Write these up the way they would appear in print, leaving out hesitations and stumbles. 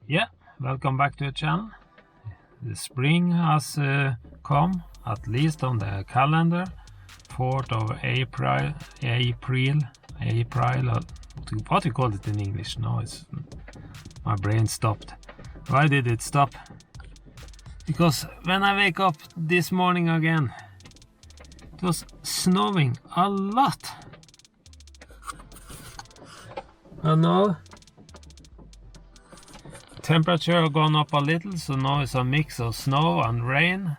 Yeah, welcome back to the channel. The spring has come, at least on the calendar. 4th of April, what do you call it in English? No, it's my brain stopped. Why did it stop? Because when I wake up this morning again, it was snowing a lot. And now temperature have gone up a little, so now it's a mix of snow and rain.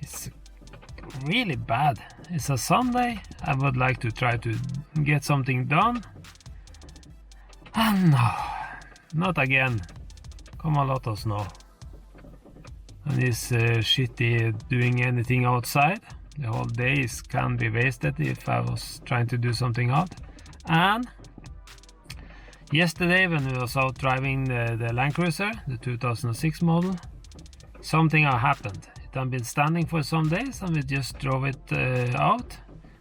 It's really bad. It's a Sunday. I would like to try to get something done. And no, not again. Come a lot of snow. And it's shitty doing anything outside. The whole day can be wasted if I was trying to do something out. And yesterday when we was out driving the Land Cruiser, the 2006 model, something happened. It had been standing for some days and we just drove it out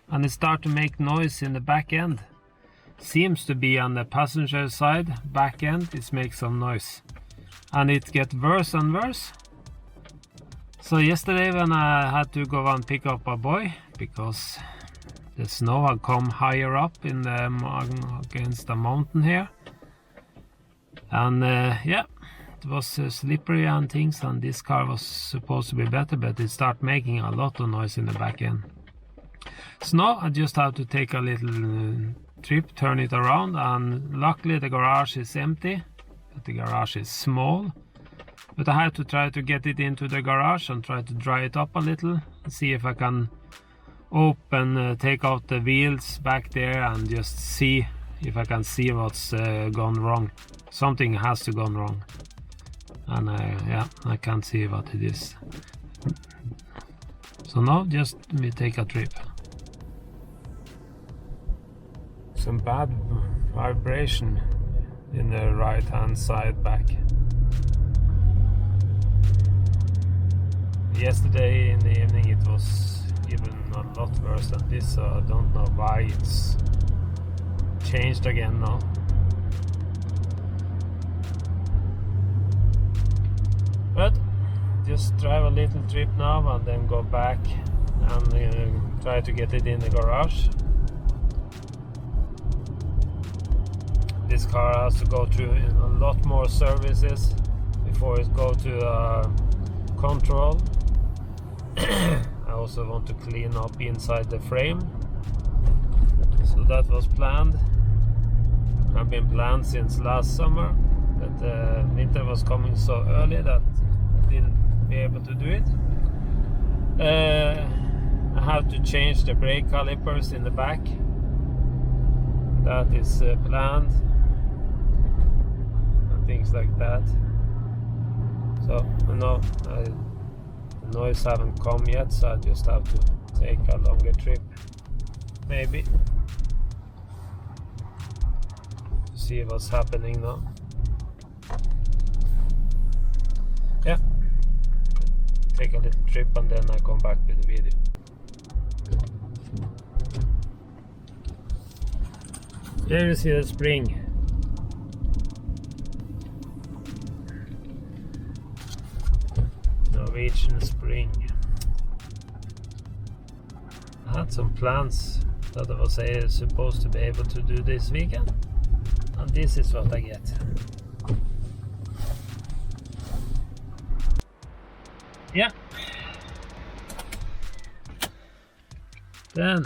and it started to make noise in the back end. Seems to be on the passenger side, back end, it makes some noise. And it gets worse and worse. So yesterday when I had to go and pick up a boy, because the snow had come higher up in the against the mountain here. And yeah, it was slippery and things, and this car was supposed to be better, but it started making a lot of noise in the back end. So now I just have to take a little trip, turn it around, and luckily the garage is empty, but the garage is small. But I have to try to get it into the garage and try to dry it up a little, and see if I can take out the wheels back there and just see if I can see what's gone wrong. Something has to gone wrong, and yeah, I can't see what it is. So now just we take a trip. Some bad vibration in the right hand side back. Yesterday in the evening it was even a lot worse than this, so I don't know why it's changed again now. But just drive a little trip now and then go back and try to get it in the garage. This car has to go through a lot more services before it goes to control. I also want to clean up inside the frame, so that was planned. I've been planned since last summer, but winter was coming so early that I didn't be able to do it. I have to change the brake calipers in the back. That is planned, and things like that. So no, the noise haven't come yet, so I just have to take a longer trip, maybe, to see what's happening now. Yeah, take a little trip and then I come back with the video. There you see the spring. Norwegian spring. I had some plans that I was supposed to be able to do this weekend, and this is what I get. Yeah. Then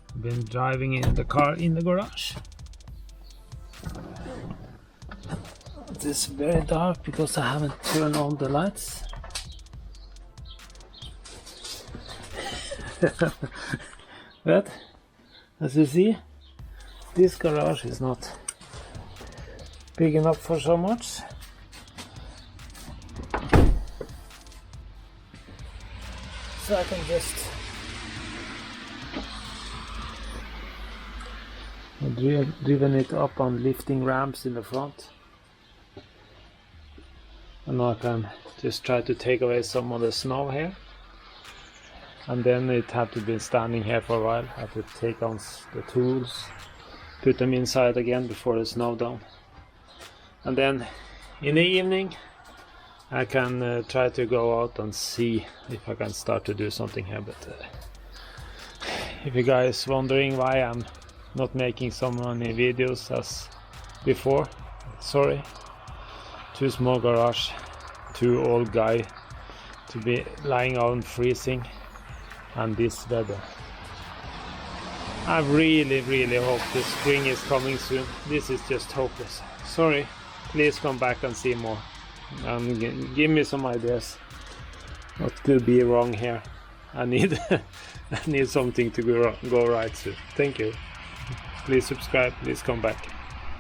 I've been driving in the car in the garage. It is very dark because I haven't turned on the lights. But as you see, this garage is not big enough for so much. So I can just driven it up on lifting ramps in the front. And now I can just try to take away some of the snow here. And then it had to be standing here for a while. I have to take on the tools, put them inside again before the snow down. And then in the evening I can try to go out and see if I can start to do something here. But if you guys wondering why I'm not making so many videos as before, sorry. Too small garage, too old guy to be lying out freezing, and this weather. I really hope the spring is coming soon. This is just hopeless. Sorry, please come back and see more and give me some ideas what could be wrong here. I need I need something to go right soon. Thank you. Please subscribe, please come back.